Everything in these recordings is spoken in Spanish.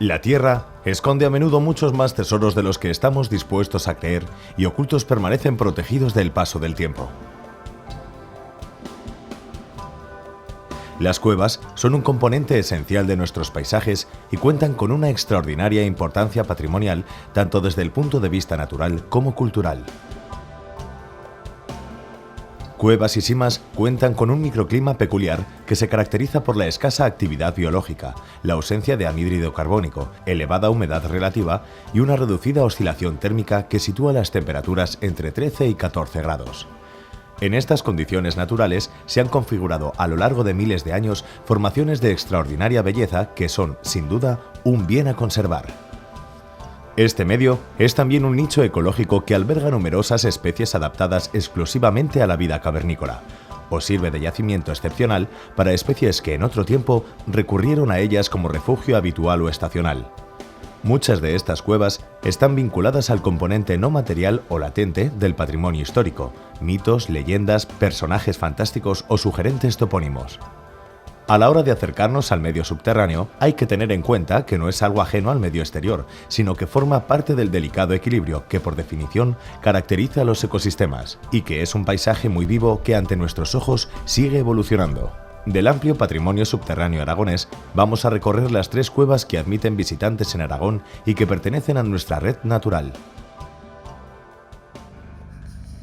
La Tierra esconde a menudo muchos más tesoros de los que estamos dispuestos a creer y ocultos permanecen protegidos del paso del tiempo. Las cuevas son un componente esencial de nuestros paisajes y cuentan con una extraordinaria importancia patrimonial tanto desde el punto de vista natural como cultural. Cuevas y simas cuentan con un microclima peculiar que se caracteriza por la escasa actividad biológica, la ausencia de anhídrido carbónico, elevada humedad relativa y una reducida oscilación térmica que sitúa las temperaturas entre 13 y 14 grados. En estas condiciones naturales se han configurado a lo largo de miles de años formaciones de extraordinaria belleza que son, sin duda, un bien a conservar. Este medio es también un nicho ecológico que alberga numerosas especies adaptadas exclusivamente a la vida cavernícola, o sirve de yacimiento excepcional para especies que en otro tiempo recurrieron a ellas como refugio habitual o estacional. Muchas de estas cuevas están vinculadas al componente no material o latente del patrimonio histórico, mitos, leyendas, personajes fantásticos o sugerentes topónimos. A la hora de acercarnos al medio subterráneo, hay que tener en cuenta que no es algo ajeno al medio exterior, sino que forma parte del delicado equilibrio que, por definición, caracteriza a los ecosistemas, y que es un paisaje muy vivo que ante nuestros ojos sigue evolucionando. Del amplio patrimonio subterráneo aragonés, vamos a recorrer las 3 cuevas que admiten visitantes en Aragón y que pertenecen a nuestra red natural.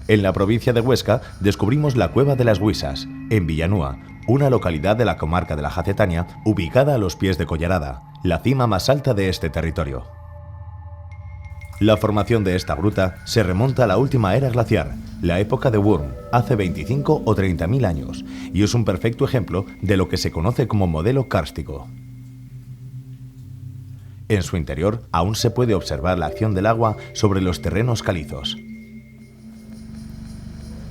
En la provincia de Huesca descubrimos la Cueva de las Huisas, en Villanúa, una localidad de la comarca de la Jacetania ubicada a los pies de Collarada, la cima más alta de este territorio. La formación de esta gruta se remonta a la última era glaciar, la época de Würm, hace 25 o 30.000 años, y es un perfecto ejemplo de lo que se conoce como modelo kárstico. En su interior aún se puede observar la acción del agua sobre los terrenos calizos.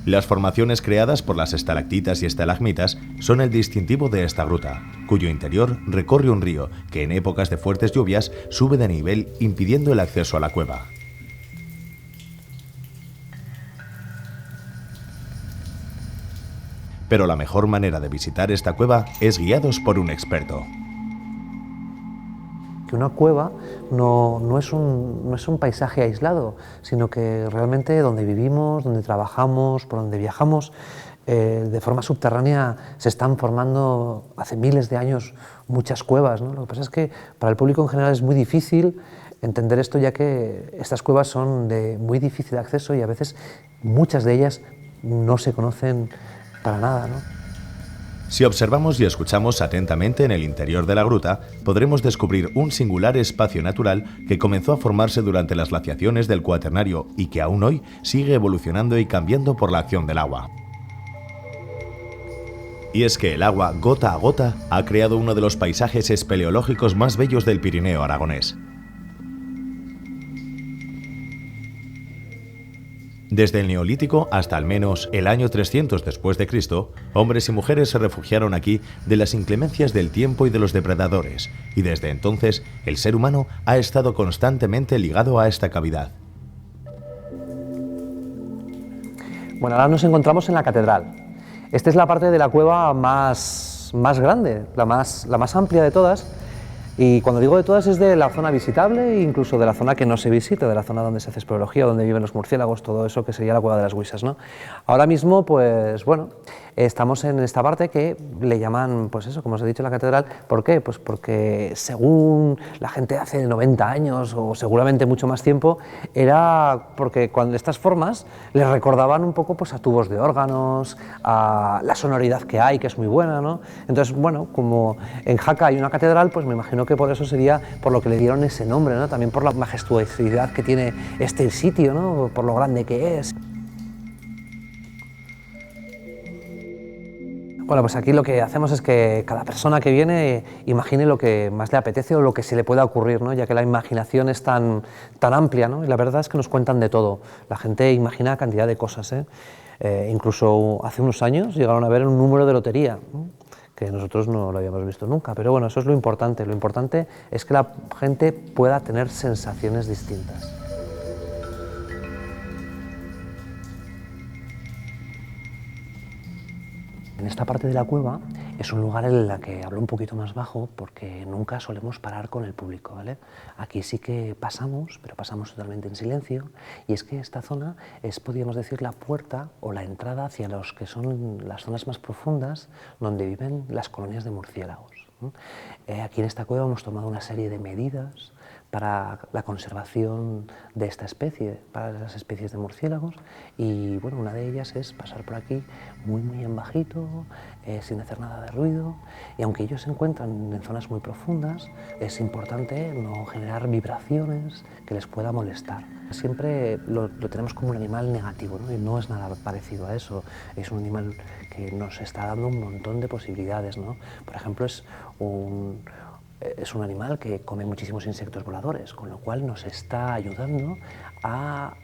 Las formaciones creadas por las estalactitas y estalagmitas son el distintivo de esta gruta, cuyo interior recorre un río que en épocas de fuertes lluvias sube de nivel impidiendo el acceso a la cueva. Pero la mejor manera de visitar esta cueva es guiados por un experto. Que una cueva no es un paisaje aislado, sino que realmente donde vivimos, donde trabajamos, por donde viajamos, de forma subterránea se están formando hace miles de años muchas cuevas, ¿no? Lo que pasa es que para el público en general es muy difícil entender esto, ya que estas cuevas son de muy difícil acceso y a veces muchas de ellas no se conocen para nada, ¿no? Si observamos y escuchamos atentamente en el interior de la gruta, podremos descubrir un singular espacio natural que comenzó a formarse durante las glaciaciones del Cuaternario y que aún hoy sigue evolucionando y cambiando por la acción del agua. Y es que el agua, gota a gota, ha creado uno de los paisajes espeleológicos más bellos del Pirineo aragonés. Desde el Neolítico hasta al menos el año 300 después de Cristo, hombres y mujeres se refugiaron aquí de las inclemencias del tiempo y de los depredadores, y desde entonces el ser humano ha estado constantemente ligado a esta cavidad. Bueno, ahora nos encontramos en la catedral. Esta es la parte de la cueva más grande, la más amplia de todas. Y cuando digo de todas es de la zona visitable e incluso de la zona que no se visita, de la zona donde se hace espeleología, donde viven los murciélagos, todo eso que sería la Cueva de las Huisas, ¿no? Ahora mismo, pues bueno, estamos en esta parte que le llaman, pues eso, como os he dicho, la catedral. ¿Por qué? Pues porque según la gente hace 90 años o seguramente mucho más tiempo, era porque cuando estas formas les recordaban un poco pues a tubos de órganos, a la sonoridad que hay, que es muy buena, ¿no? Entonces, bueno, como en Jaca hay una catedral, pues me imagino que por eso sería por lo que le dieron ese nombre, ¿no? También por la majestuosidad que tiene este sitio, ¿no? Por lo grande que es. Bueno, pues aquí lo que hacemos es que cada persona que viene imagine lo que más le apetece o lo que se le pueda ocurrir, ¿no? Ya que la imaginación es tan amplia, ¿no? Y la verdad es que nos cuentan de todo. La gente imagina cantidad de cosas, ¿eh? Incluso hace unos años llegaron a ver un número de lotería, ¿no? Que nosotros no lo habíamos visto nunca, pero bueno, eso es lo importante. Lo importante es que la gente pueda tener sensaciones distintas. En esta parte de la cueva Es un lugar en el que hablo un poquito más bajo porque nunca solemos parar con el público, ¿vale? Aquí sí que pasamos, pero pasamos totalmente en silencio, y es que esta zona es, podríamos decir, la puerta o la entrada hacia los que son las zonas más profundas donde viven las colonias de murciélagos, ¿no? Aquí en esta cueva hemos tomado una serie de medidas para la conservación de esta especie, para las especies de murciélagos, y bueno, una de ellas es pasar por aquí muy en bajito, sin hacer nada de ruido, y aunque ellos se encuentran en zonas muy profundas, es importante no generar vibraciones que les pueda molestar. Siempre lo tenemos como un animal negativo, ¿no? Y no es nada parecido a eso, es un animal que nos está dando un montón de posibilidades, ¿no? Por ejemplo, es un animal que come muchísimos insectos voladores, con lo cual nos está ayudando a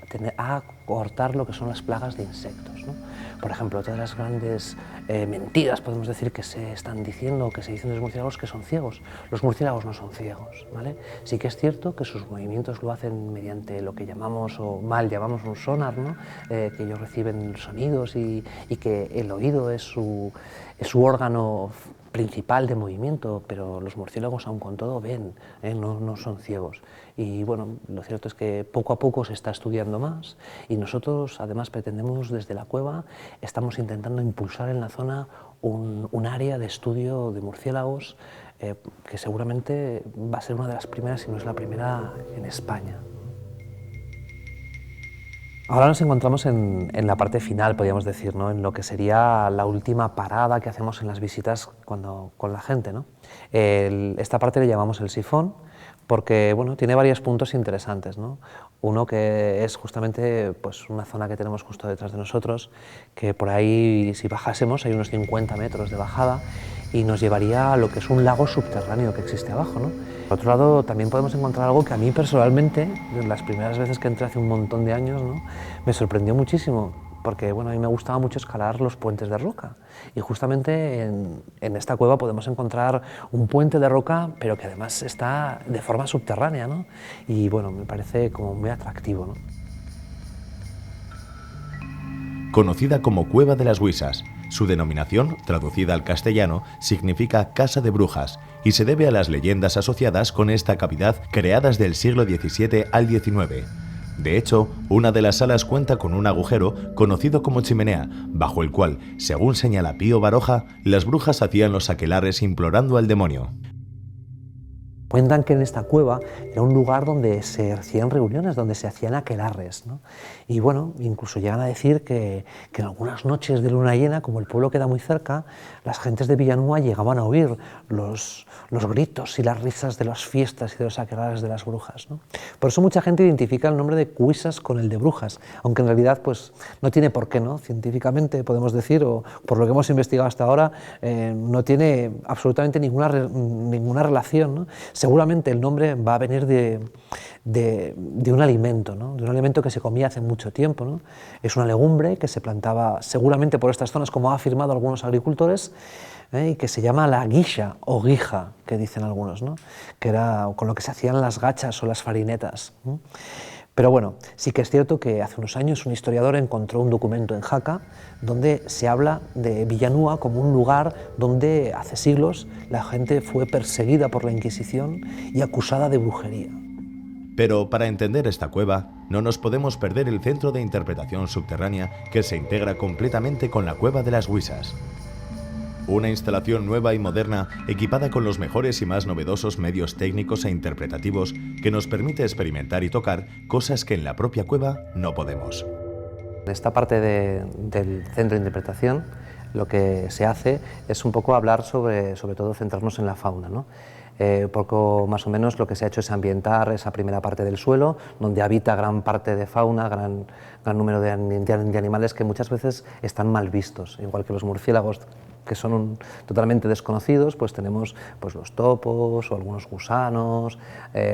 cortar lo que son las plagas de insectos, ¿no? Por ejemplo, todas las grandes mentiras, podemos decir, que se están diciendo, que se dicen de los murciélagos, que son ciegos. Los murciélagos no son ciegos, ¿vale? Sí que es cierto que sus movimientos lo hacen mediante lo que llamamos, o mal llamamos, un sonar, ¿no? Que ellos reciben sonidos y que el oído es su órgano principal de movimiento, pero los murciélagos aun con todo ven, no son ciegos. Y bueno, lo cierto es que poco a poco se está estudiando más, y nosotros además pretendemos desde la cueva, estamos intentando impulsar en la zona un área de estudio de murciélagos que seguramente va a ser una de las primeras, si no es la primera, en España. Ahora nos encontramos en la parte final, podríamos decir, ¿no? En lo que sería la última parada que hacemos en las visitas con la gente, ¿no? Esta parte le llamamos el sifón porque bueno, tiene varios puntos interesantes, ¿no? Uno que es justamente pues, una zona que tenemos justo detrás de nosotros, que por ahí, si bajásemos, hay unos 50 metros de bajada y nos llevaría a lo que es un lago subterráneo que existe abajo, ¿no? Por otro lado, también podemos encontrar algo que a mí personalmente, en las primeras veces que entré hace un montón de años, ¿no? Me sorprendió muchísimo, porque bueno, a mí me gustaba mucho escalar los puentes de roca, y justamente en esta cueva podemos encontrar un puente de roca, pero que además está de forma subterránea, ¿no? Y bueno, me parece como muy atractivo, ¿no? Conocida como Cueva de las Huisas, su denominación, traducida al castellano, significa Casa de Brujas y se debe a las leyendas asociadas con esta cavidad creadas del siglo XVII al XIX. De hecho, una de las salas cuenta con un agujero conocido como chimenea, bajo el cual, según señala Pío Baroja, las brujas hacían los aquelarres implorando al demonio. Cuentan que en esta cueva era un lugar donde se hacían reuniones, donde se hacían aquelarres, ¿no? Y bueno, incluso llegan a decir que en algunas noches de luna llena, como el pueblo queda muy cerca, las gentes de Villanúa llegaban a oír los gritos y las risas de las fiestas y de los aquelarres de las brujas, ¿no? Por eso mucha gente identifica el nombre de Cuisas con el de brujas, aunque en realidad pues, no tiene por qué, ¿no? Científicamente podemos decir, o por lo que hemos investigado hasta ahora, no tiene absolutamente ninguna relación, ¿no? Seguramente el nombre va a venir de un alimento, ¿no? De un alimento que se comía hace mucho tiempo, ¿no? Es una legumbre que se plantaba seguramente por estas zonas, como ha afirmado algunos agricultores, y que se llama la guixa o guija, que dicen algunos, ¿no? Que era con lo que se hacían las gachas o las farinetas, ¿no? Pero bueno, sí que es cierto que hace unos años un historiador encontró un documento en Jaca donde se habla de Villanúa como un lugar donde hace siglos la gente fue perseguida por la Inquisición y acusada de brujería. Pero para entender esta cueva, no nos podemos perder el centro de interpretación subterránea que se integra completamente con la Cueva de las Huisas. Una instalación nueva y moderna, equipada con los mejores y más novedosos medios técnicos e interpretativos que nos permite experimentar y tocar cosas que en la propia cueva no podemos. En esta parte del centro de interpretación lo que se hace es un poco hablar sobre todo centrarnos en la fauna, ¿no? Poco más o menos lo que se ha hecho es ambientar esa primera parte del suelo, donde habita gran parte de fauna, gran número de animales que muchas veces están mal vistos, igual que los murciélagos, que son totalmente desconocidos, pues tenemos pues, los topos o algunos gusanos,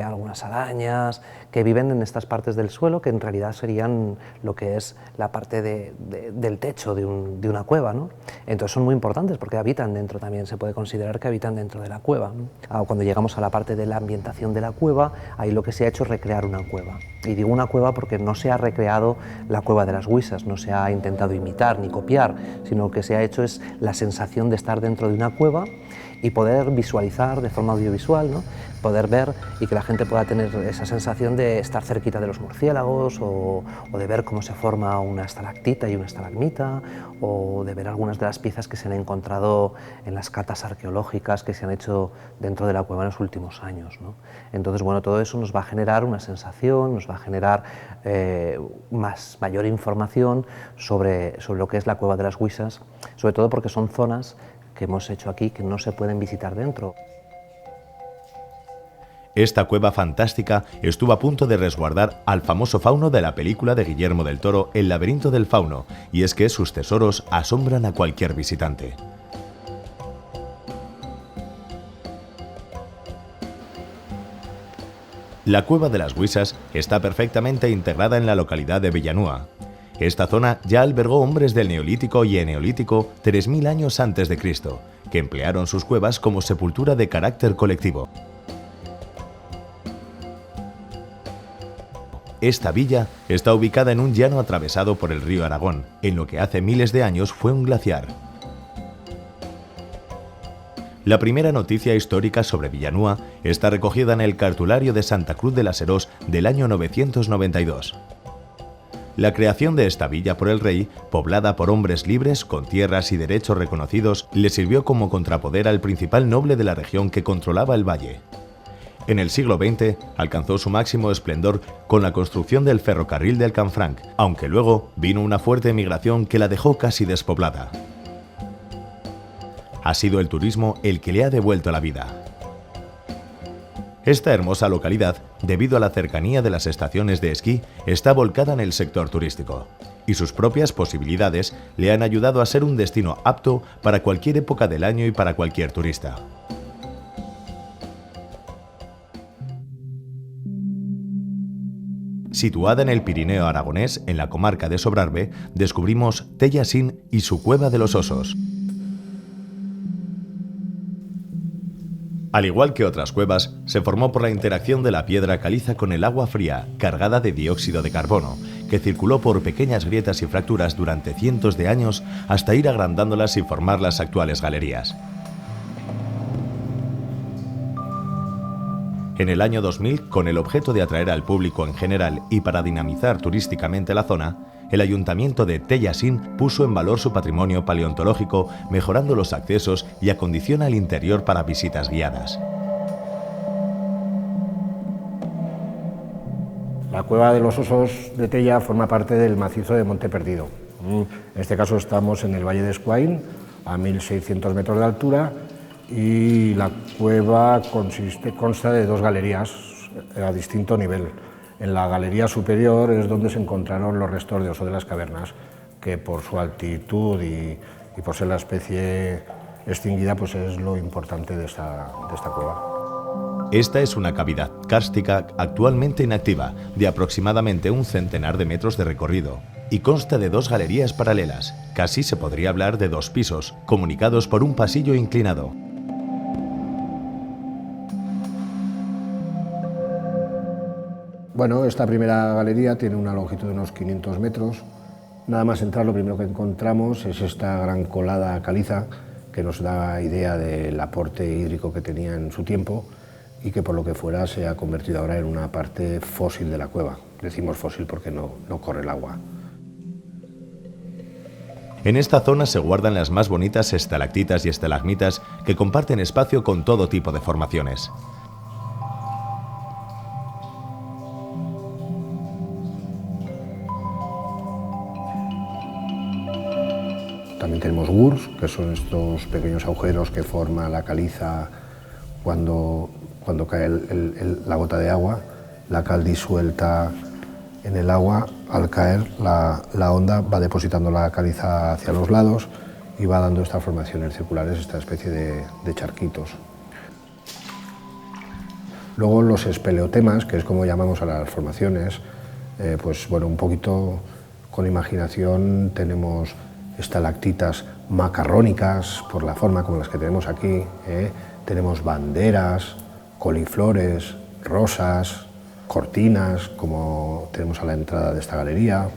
algunas arañas, que viven en estas partes del suelo, que en realidad serían lo que es la parte del techo de una cueva, ¿no? Entonces son muy importantes porque habitan dentro también, se puede considerar que habitan dentro de la cueva, ¿no? Cuando llegamos a la parte de la ambientación de la cueva, ahí lo que se ha hecho es recrear una cueva. Y digo una cueva porque no se ha recreado la Cueva de las Huisas, no se ha intentado imitar ni copiar, sino que se ha hecho es la sensación sensación de estar dentro de una cueva y poder visualizar de forma audiovisual, ¿no? Poder ver y que la gente pueda tener esa sensación de estar cerquita de los murciélagos o de ver cómo se forma una estalactita y una estalagmita, o de ver algunas de las piezas que se han encontrado en las catas arqueológicas que se han hecho dentro de la cueva en los últimos años, ¿no? Entonces, bueno, todo eso nos va a generar una sensación, nos va a generar mayor información sobre lo que es la Cueva de las Huisas, sobre todo porque son zonas que hemos hecho aquí que no se pueden visitar dentro. Esta cueva fantástica estuvo a punto de resguardar al famoso fauno de la película de Guillermo del Toro, El laberinto del fauno, y es que sus tesoros asombran a cualquier visitante. La Cueva de las Huisas está perfectamente integrada en la localidad de Villanúa. Esta zona ya albergó hombres del Neolítico y Eneolítico 3000 años antes de Cristo, que emplearon sus cuevas como sepultura de carácter colectivo. Esta villa está ubicada en un llano atravesado por el río Aragón, en lo que hace miles de años fue un glaciar. La primera noticia histórica sobre Villanúa está recogida en el Cartulario de Santa Cruz de las Herós del año 992. La creación de esta villa por el rey, poblada por hombres libres con tierras y derechos reconocidos, le sirvió como contrapoder al principal noble de la región que controlaba el valle. En el siglo XX alcanzó su máximo esplendor con la construcción del ferrocarril del Canfranc, aunque luego vino una fuerte migración que la dejó casi despoblada. Ha sido el turismo el que le ha devuelto la vida. Esta hermosa localidad, debido a la cercanía de las estaciones de esquí, está volcada en el sector turístico, y sus propias posibilidades le han ayudado a ser un destino apto para cualquier época del año y para cualquier turista. Situada en el Pirineo aragonés, en la comarca de Sobrarbe, descubrimos Tellacín y su Cueva de los Osos. Al igual que otras cuevas, se formó por la interacción de la piedra caliza con el agua fría, cargada de dióxido de carbono, que circuló por pequeñas grietas y fracturas durante cientos de años hasta ir agrandándolas y formar las actuales galerías. En el año 2000, con el objeto de atraer al público en general y para dinamizar turísticamente la zona, el Ayuntamiento de Tellacín puso en valor su patrimonio paleontológico, mejorando los accesos y acondiciona el interior para visitas guiadas. La Cueva de los Osos de Tella forma parte del macizo de Monte Perdido. En este caso estamos en el Valle de Escuain, a 1600 metros de altura, y la cueva consta de dos galerías a distinto nivel. En la galería superior es donde se encontraron los restos de oso de las cavernas, que por su altitud y por ser la especie extinguida, pues es lo importante de esta cueva. Esta es una cavidad kárstica actualmente inactiva, de aproximadamente un centenar de metros de recorrido, y consta de dos galerías paralelas. Casi se podría hablar de dos pisos, comunicados por un pasillo inclinado. Bueno, esta primera galería tiene una longitud de unos 500 metros. Nada más entrar, lo primero que encontramos es esta gran colada caliza, que nos da idea del aporte hídrico que tenía en su tiempo y que por lo que fuera se ha convertido ahora en una parte fósil de la cueva. Decimos fósil porque no corre el agua. En esta zona se guardan las más bonitas estalactitas y estalagmitas que comparten espacio con todo tipo de formaciones. También tenemos gurs, que son estos pequeños agujeros que forma la caliza cuando cae la gota de agua. La cal disuelta en el agua, al caer la onda va depositando la caliza hacia los lados y va dando estas formaciones circulares, esta especie de charquitos. Luego los espeleotemas, que es como llamamos a las formaciones, pues bueno, un poquito con imaginación tenemos estalactitas macarrónicas, por la forma como las que tenemos aquí, tenemos banderas, coliflores, rosas, cortinas, como tenemos a la entrada de esta galería,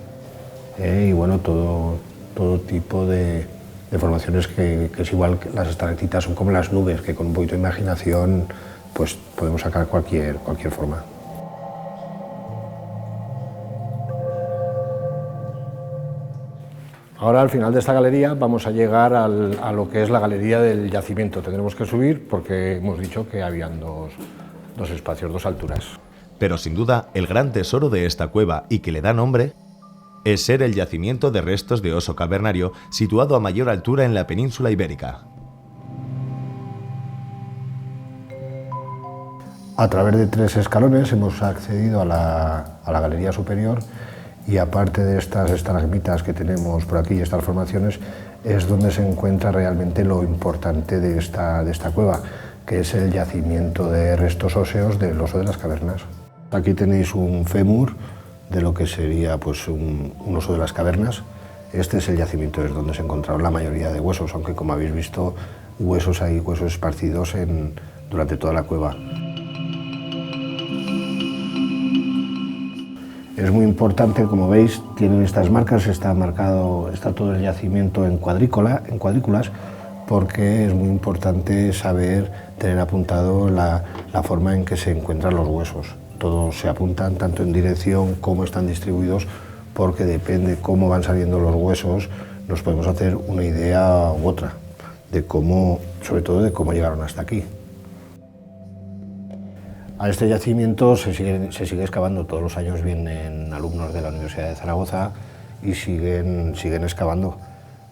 y bueno, todo tipo de de formaciones que es igual que las estalactitas, son como las nubes, que con un poquito de imaginación pues podemos sacar cualquier forma. Ahora, al final de esta galería, vamos a llegar a lo que es la galería del yacimiento. Tendremos que subir porque hemos dicho que habían dos espacios, dos alturas. Pero sin duda, el gran tesoro de esta cueva y que le da nombre es ser el yacimiento de restos de oso cavernario situado a mayor altura en la península ibérica. A través de 3 escalones hemos accedido a la galería superior, y aparte de estas estalagmitas que tenemos por aquí y estas formaciones, es donde se encuentra realmente lo importante de esta cueva, que es el yacimiento de restos óseos del oso de las cavernas. Aquí tenéis un fémur de lo que sería pues, un oso de las cavernas. Este es el yacimiento, es donde se encontraron la mayoría de huesos, aunque como habéis visto, hay huesos esparcidos durante toda la cueva. Es muy importante, como veis, tienen estas marcas, está todo el yacimiento en cuadrículas, porque es muy importante tener apuntado la forma en que se encuentran los huesos. Todos se apuntan tanto en dirección como están distribuidos, porque depende cómo van saliendo los huesos, nos podemos hacer una idea u otra, sobre todo de cómo llegaron hasta aquí. A este yacimiento se sigue excavando, todos los años vienen alumnos de la Universidad de Zaragoza y siguen excavando.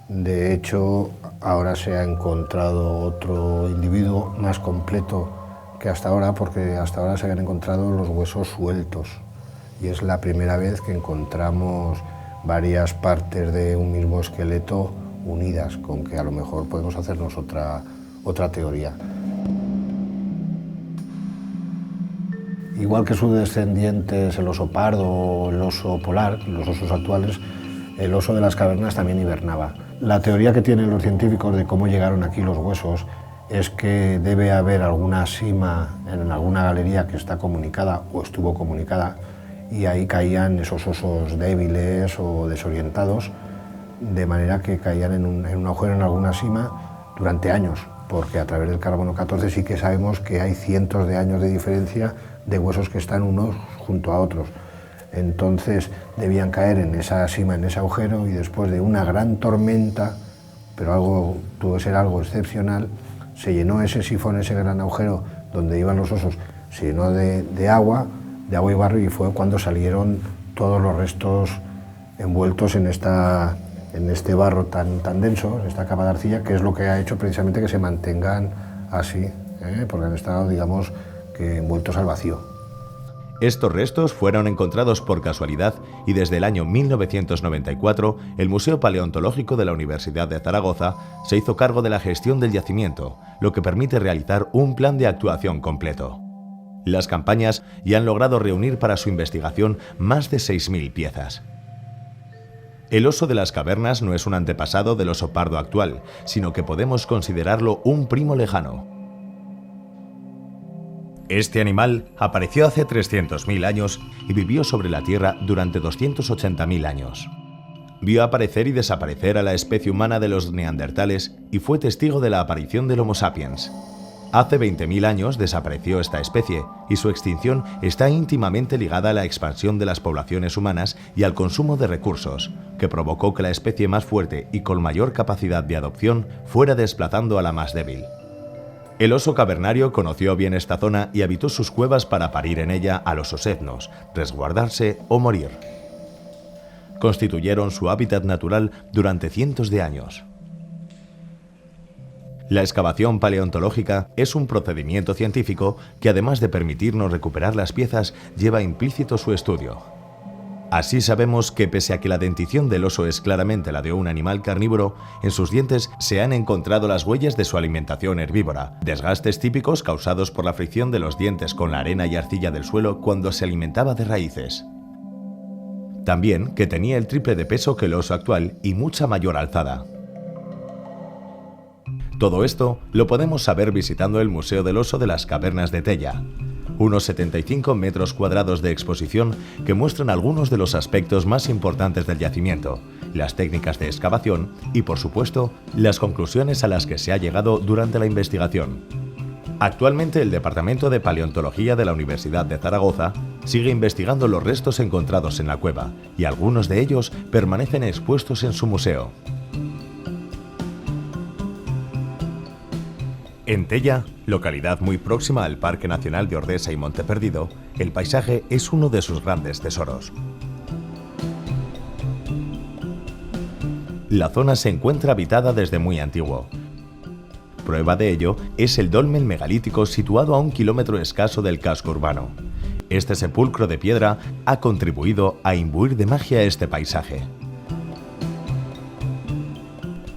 De hecho, ahora se ha encontrado otro individuo más completo que hasta ahora, porque hasta ahora se habían encontrado los huesos sueltos, y es la primera vez que encontramos varias partes de un mismo esqueleto unidas, con que a lo mejor podemos hacernos otra teoría. Igual que sus descendientes, el oso pardo o el oso polar, los osos actuales, el oso de las cavernas también hibernaba. La teoría que tienen los científicos de cómo llegaron aquí los huesos es que debe haber alguna sima en alguna galería que está comunicada o estuvo comunicada, y ahí caían esos osos débiles o desorientados, de manera que caían en un agujero en alguna sima durante años, porque a través del carbono 14 sí que sabemos que hay cientos de años de diferencia de huesos que están unos junto a otros. Entonces debían caer en esa sima, en ese agujero, y después de una gran tormenta, pero tuvo que ser algo excepcional, se llenó ese sifón, ese gran agujero donde iban los osos, se llenó de agua y barro, y fue cuando salieron todos los restos envueltos en este barro tan denso, en esta capa de arcilla, que es lo que ha hecho precisamente que se mantengan así, porque han estado, digamos, envueltos al vacío. Estos restos fueron encontrados por casualidad y desde el año 1994 el Museo Paleontológico de la Universidad de Zaragoza se hizo cargo de la gestión del yacimiento, lo que permite realizar un plan de actuación completo. Las campañas ya han logrado reunir para su investigación más de 6.000 piezas. El oso de las cavernas no es un antepasado del oso pardo actual, sino que podemos considerarlo un primo lejano. Este animal apareció hace 300.000 años y vivió sobre la Tierra durante 280.000 años. Vio aparecer y desaparecer a la especie humana de los neandertales y fue testigo de la aparición del Homo sapiens. Hace 20.000 años desapareció esta especie y su extinción está íntimamente ligada a la expansión de las poblaciones humanas y al consumo de recursos, que provocó que la especie más fuerte y con mayor capacidad de adopción fuera desplazando a la más débil. El oso cavernario conoció bien esta zona y habitó sus cuevas para parir en ella a los osetnos, resguardarse o morir. Constituyeron su hábitat natural durante cientos de años. La excavación paleontológica es un procedimiento científico que, además de permitirnos recuperar las piezas, lleva implícito su estudio. Así sabemos que, pese a que la dentición del oso es claramente la de un animal carnívoro, en sus dientes se han encontrado las huellas de su alimentación herbívora, desgastes típicos causados por la fricción de los dientes con la arena y arcilla del suelo cuando se alimentaba de raíces. También que tenía el triple de peso que el oso actual y mucha mayor alzada. Todo esto lo podemos saber visitando el Museo del Oso de las Cavernas de Tella, unos 75 metros cuadrados de exposición que muestran algunos de los aspectos más importantes del yacimiento las técnicas de excavación y, por supuesto, las conclusiones a las que se ha llegado durante la investigación. Actualmente, el Departamento de Paleontología de la Universidad de Zaragoza sigue investigando los restos encontrados en la cueva y algunos de ellos permanecen expuestos en su museo. En Tella, localidad muy próxima al Parque Nacional de Ordesa y Monte Perdido, el paisaje es uno de sus grandes tesoros. La zona se encuentra habitada desde muy antiguo. Prueba de ello es el dolmen megalítico situado a 1 kilómetro escaso del casco urbano. Este sepulcro de piedra ha contribuido a imbuir de magia este paisaje.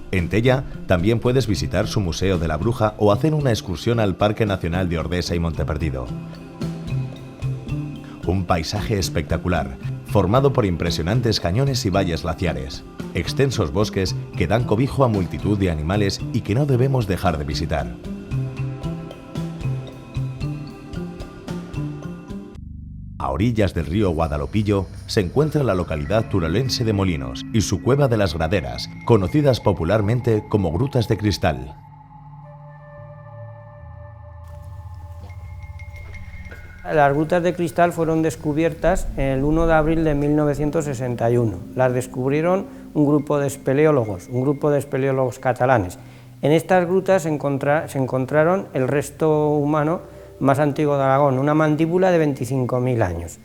En Tella también puedes visitar su Museo de la Bruja o hacer una excursión al Parque Nacional de Ordesa y Monte Perdido. Un paisaje espectacular, formado por impresionantes cañones y valles glaciares, extensos bosques que dan cobijo a multitud de animales y que no debemos dejar de visitar. A orillas del río Guadalopillo se encuentra la localidad turolense de Molinos y su Cueva de las Graderas, conocidas popularmente como Grutas de Cristal. Las Grutas de Cristal fueron descubiertas el 1 de abril de 1961. Las descubrieron un grupo de espeleólogos catalanes. En estas grutas se encontraron el resto humano más antiguo de Aragón, una mandíbula de 25.000 años.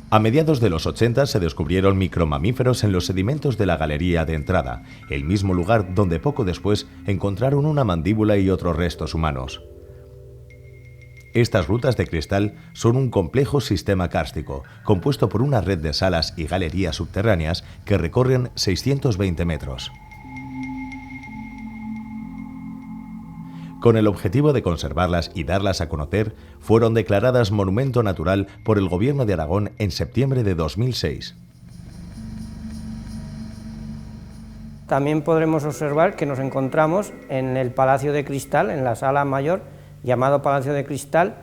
A mediados de los 80 se descubrieron micromamíferos en los sedimentos de la galería de entrada, el mismo lugar donde poco después encontraron una mandíbula y otros restos humanos. Estas grutas de cristal son un complejo sistema kárstico, compuesto por una red de salas y galerías subterráneas que recorren 620 metros. Con el objetivo de conservarlas y darlas a conocer, fueron declaradas Monumento Natural por el Gobierno de Aragón en septiembre de 2006. También podremos observar que nos encontramos en el Palacio de Cristal, en la sala mayor, llamado Palacio de Cristal,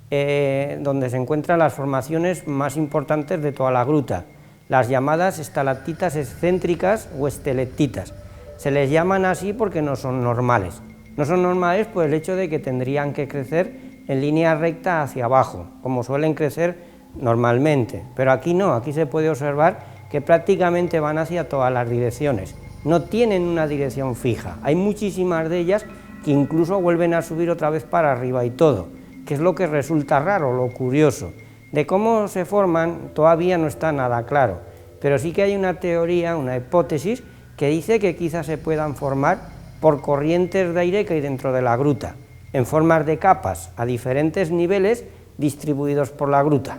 donde se encuentran las formaciones más importantes de toda la gruta, las llamadas estalactitas excéntricas o estelectitas. Se les llaman así porque no son normales. No son normales por el hecho de que tendrían que crecer en línea recta hacia abajo, como suelen crecer normalmente, pero aquí no, aquí se puede observar que prácticamente van hacia todas las direcciones, no tienen una dirección fija, hay muchísimas de ellas que incluso vuelven a subir otra vez para arriba y todo, que es lo que resulta raro, lo curioso. De cómo se forman todavía no está nada claro, pero sí que hay una teoría, una hipótesis, que dice que quizás se puedan formar por corrientes de aire que hay dentro de la gruta, en formas de capas a diferentes niveles distribuidos por la gruta.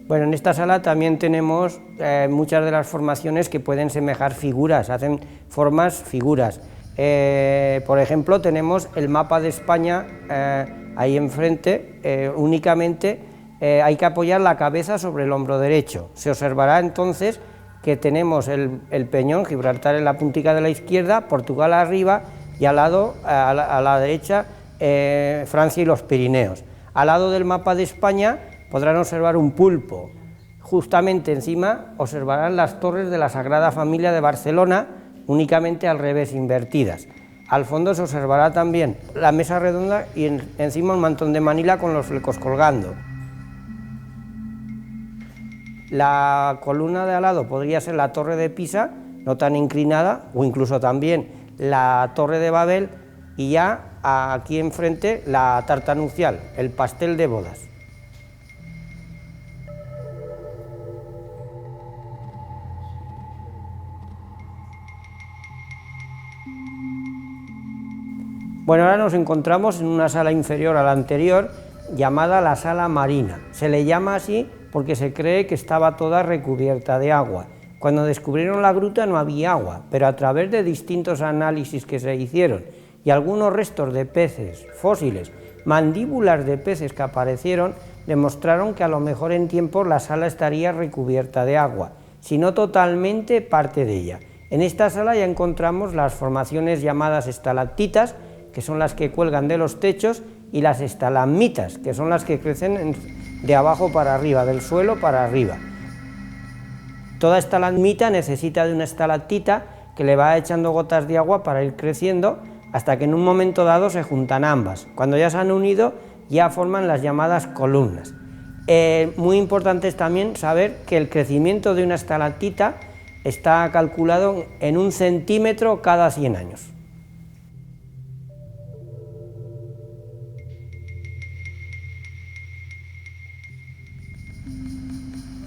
Bueno, en esta sala también tenemos muchas de las formaciones que pueden semejar figuras, hacen formas figuras. Por ejemplo, tenemos el mapa de España ahí enfrente, únicamente hay que apoyar la cabeza sobre el hombro derecho. Se observará entonces que tenemos el peñón, Gibraltar en la puntica de la izquierda, Portugal arriba y al lado, a la derecha, Francia y los Pirineos. Al lado del mapa de España podrán observar un pulpo. Justamente encima observarán las torres de la Sagrada Familia de Barcelona, únicamente al revés, invertidas. Al fondo se observará también la mesa redonda y encima un mantón de Manila con los flecos colgando. La columna de al lado podría ser la torre de Pisa, no tan inclinada, o incluso también la torre de Babel, y ya aquí enfrente la tarta nupcial, el pastel de bodas. Bueno, ahora nos encontramos en una sala inferior a la anterior, llamada la sala marina. Se le llama así porque se cree que estaba toda recubierta de agua. Cuando descubrieron la gruta no había agua, pero a través de distintos análisis que se hicieron y algunos restos de peces fósiles, mandíbulas de peces que aparecieron, demostraron que a lo mejor en tiempos la sala estaría recubierta de agua, si no totalmente parte de ella. En esta sala ya encontramos las formaciones llamadas estalactitas, que son las que cuelgan de los techos, y las estalagmitas, que son las que crecen de abajo para arriba, del suelo para arriba. Toda estalagmita necesita de una estalactita que le va echando gotas de agua para ir creciendo hasta que en un momento dado se juntan ambas. Cuando ya se han unido ya forman las llamadas columnas. Muy importante es también saber que el crecimiento de una estalactita está calculado en 1 centímetro cada 100 años.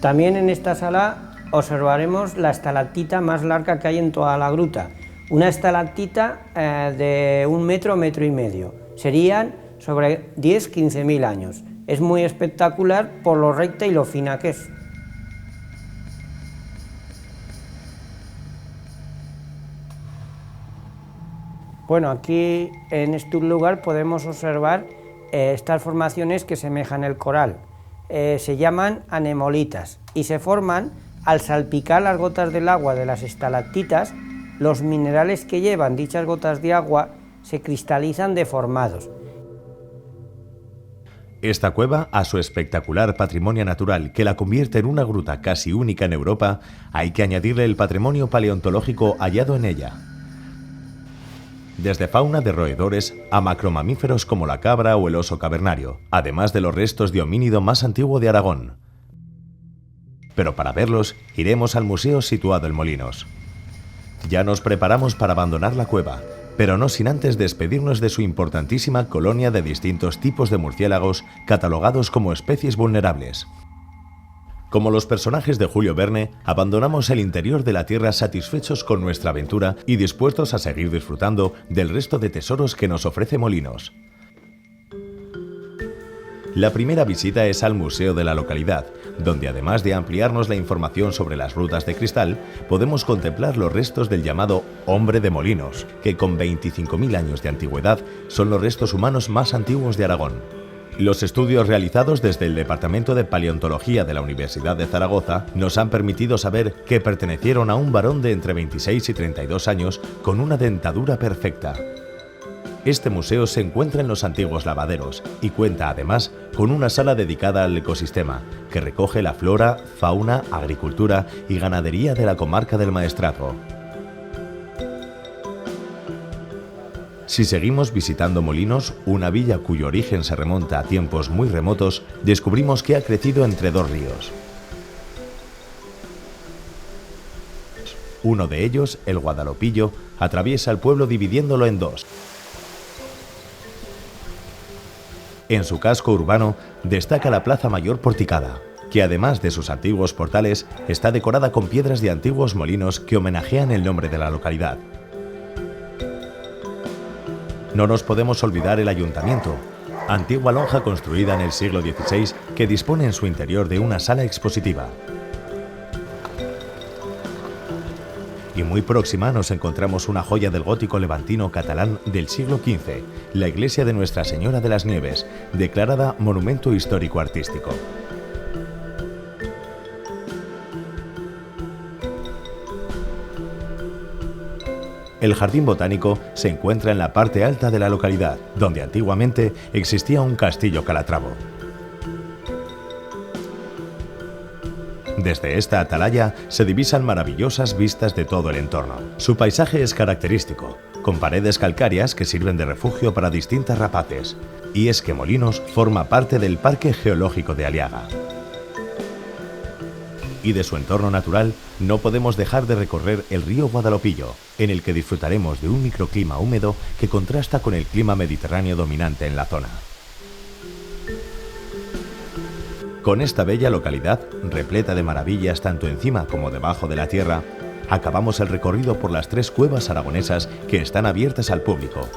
También en esta sala observaremos la estalactita más larga que hay en toda la gruta, una estalactita de 1 metro, metro y medio, serían sobre 10-15 mil años. Es muy espectacular por lo recta y lo fina que es. Bueno, aquí en este lugar podemos observar estas formaciones que semejan el coral. Se llaman anemolitas y se forman al salpicar las gotas del agua de las estalactitas. Los minerales que llevan dichas gotas de agua se cristalizan deformados. Esta cueva, a su espectacular patrimonio natural que la convierte en una gruta casi única en Europa, hay que añadirle el patrimonio paleontológico hallado en ella. Desde fauna de roedores a macromamíferos como la cabra o el oso cavernario, además de los restos de homínido más antiguo de Aragón. Pero para verlos, iremos al museo situado en Molinos. Ya nos preparamos para abandonar la cueva, pero no sin antes despedirnos de su importantísima colonia de distintos tipos de murciélagos catalogados como especies vulnerables. Como los personajes de Julio Verne, abandonamos el interior de la Tierra satisfechos con nuestra aventura y dispuestos a seguir disfrutando del resto de tesoros que nos ofrece Molinos. La primera visita es al museo de la localidad, donde además de ampliarnos la información sobre las rutas de cristal, podemos contemplar los restos del llamado Hombre de Molinos, que con 25.000 años de antigüedad son los restos humanos más antiguos de Aragón. Los estudios realizados desde el Departamento de Paleontología de la Universidad de Zaragoza nos han permitido saber que pertenecieron a un varón de entre 26 y 32 años con una dentadura perfecta. Este museo se encuentra en los antiguos lavaderos y cuenta además con una sala dedicada al ecosistema, que recoge la flora, fauna, agricultura y ganadería de la comarca del Maestrazgo. Si seguimos visitando Molinos, una villa cuyo origen se remonta a tiempos muy remotos, descubrimos que ha crecido entre dos ríos. Uno de ellos, el Guadalopillo, atraviesa el pueblo dividiéndolo en dos. En su casco urbano destaca la Plaza Mayor porticada, que además de sus antiguos portales, está decorada con piedras de antiguos molinos que homenajean el nombre de la localidad. No nos podemos olvidar el ayuntamiento, antigua lonja construida en el siglo XVI que dispone en su interior de una sala expositiva. Y muy próxima nos encontramos una joya del gótico levantino catalán del siglo XV, la iglesia de Nuestra Señora de las Nieves, declarada Monumento Histórico Artístico. El Jardín Botánico se encuentra en la parte alta de la localidad, donde antiguamente existía un castillo calatravo. Desde esta atalaya se divisan maravillosas vistas de todo el entorno. Su paisaje es característico, con paredes calcáreas que sirven de refugio para distintas rapaces, y es que Molinos forma parte del Parque Geológico de Aliaga. Y de su entorno natural no podemos dejar de recorrer el río Guadalopillo, en el que disfrutaremos de un microclima húmedo que contrasta con el clima mediterráneo dominante en la zona. Con esta bella localidad, repleta de maravillas tanto encima como debajo de la tierra, acabamos el recorrido por las 3 cuevas aragonesas que están abiertas al público.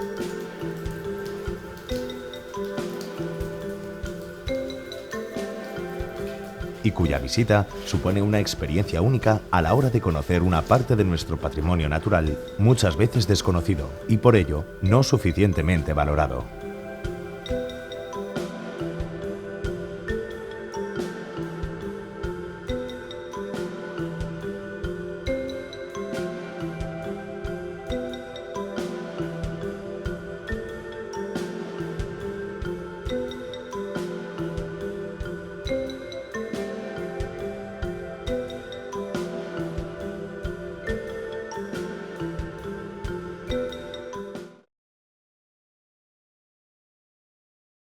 Y cuya visita supone una experiencia única a la hora de conocer una parte de nuestro patrimonio natural muchas veces desconocido y por ello no suficientemente valorado.